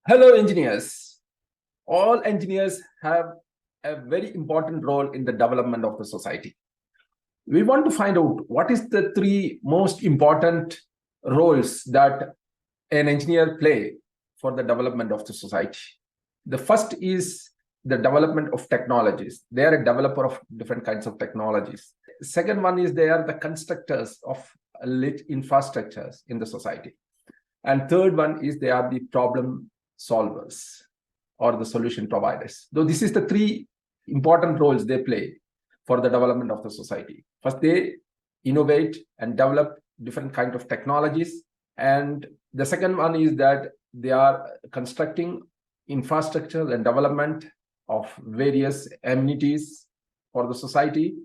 Hello, engineers. All engineers have a very important role in the development of the society. We want to find out what is the three most important roles that an engineer play for the development of the society. The first is the development of technologies. They are a developer of different kinds of technologies. Second one is they are the constructors of lit infrastructures in the society. And third one is they are the problem solvers or the solution providers. Though this is the three important roles they play for the development of the society. First, they innovate and develop different kinds of technologies. And the second one is that they are constructing infrastructure and development of various amenities for the society.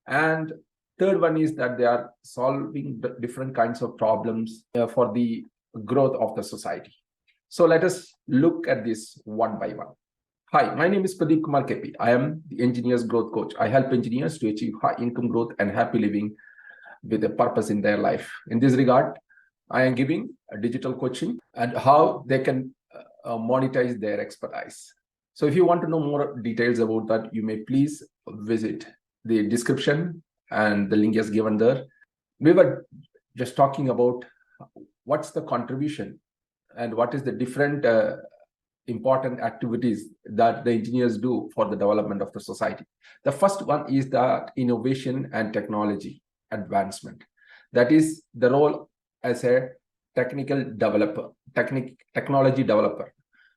And third one is that they are solving different kinds of problems for the growth of the society. So let us look at this one by one. Hi, my name is Pradeep Kumar Kepi. I am the engineer's growth coach. I help engineers to achieve high income growth and happy living with a purpose in their life. In this regard, I am giving a digital coaching and how they can monetize their expertise. So if you want to know more details about that, you may please visit the description and the link is given there. We were just talking about what's the contribution and what is the different important activities that the engineers do for the development of the society. The first one is that innovation and technology advancement. That is the role as a technical developer, technology developer.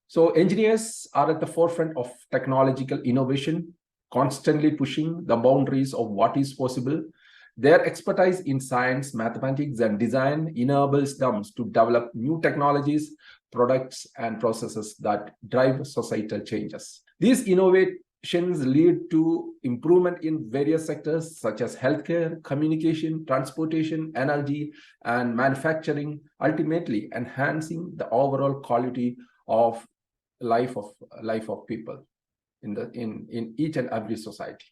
So engineers are at the forefront of technological innovation, constantly pushing the boundaries of what is possible. Their expertise in science, mathematics, and design enables them to develop new technologies, products, and processes that drive societal changes. These innovations lead to improvement in various sectors such as healthcare, communication, transportation, energy, and manufacturing, ultimately enhancing the overall quality of life of people in each and every society.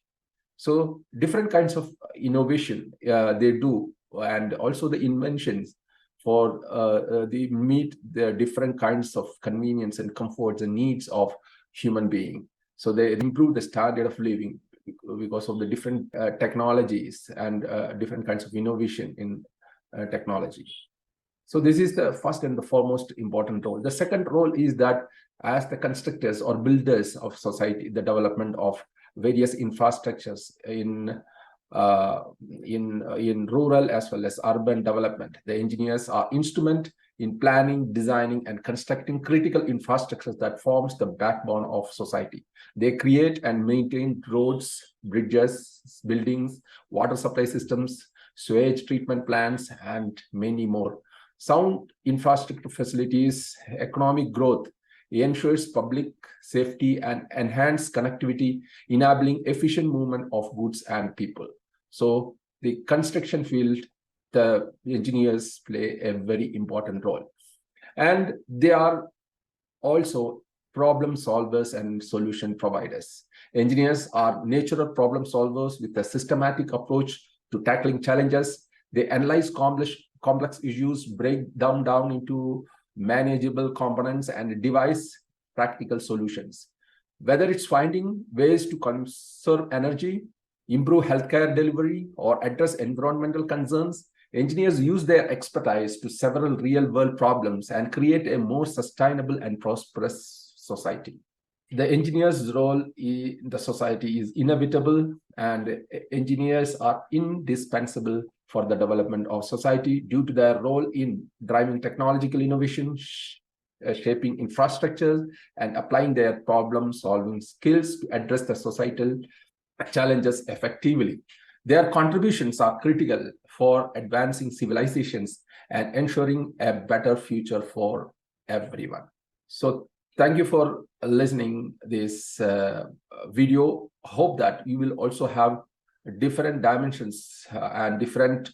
So different kinds of innovation they do, and also the inventions for they meet the different kinds of convenience and comforts and needs of human being. So they improve the standard of living because of the different technologies and different kinds of innovation in technology. So this is the first and the foremost important role. The second role is that as the constructors or builders of society, the development of various infrastructures in rural as well as urban development. The engineers are instrument in planning, designing, and constructing critical infrastructures that forms the backbone of society. They create and maintain roads, bridges, buildings, water supply systems, sewage treatment plants, and many more. Sound infrastructure facilities, economic growth, ensures public safety and enhanced connectivity, enabling efficient movement of goods and people. So the construction field, the engineers play a very important role. And they are also problem solvers and solution providers. Engineers are natural problem solvers with a systematic approach to tackling challenges. They analyze complex issues, break them down into manageable components, and devise practical solutions. Whether it's finding ways to conserve energy, improve healthcare delivery, or address environmental concerns, engineers use their expertise to several real-world problems and create a more sustainable and prosperous society. The engineer's role in the society is inevitable, and engineers are indispensable for the development of society due to their role in driving technological innovation, shaping infrastructures, and applying their problem-solving skills to address the societal challenges effectively. Their contributions are critical for advancing civilizations and ensuring a better future for everyone. So thank you for listening this video. Hope that you will also have different dimensions and different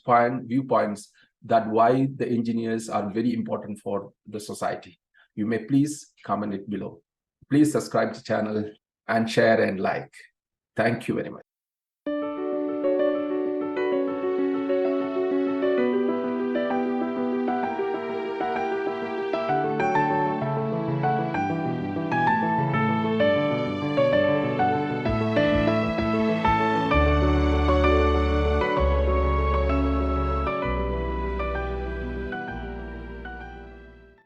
viewpoints that why the engineers are very important for the society. You may please comment it below. Please subscribe to the channel and share and like. Thank you very much.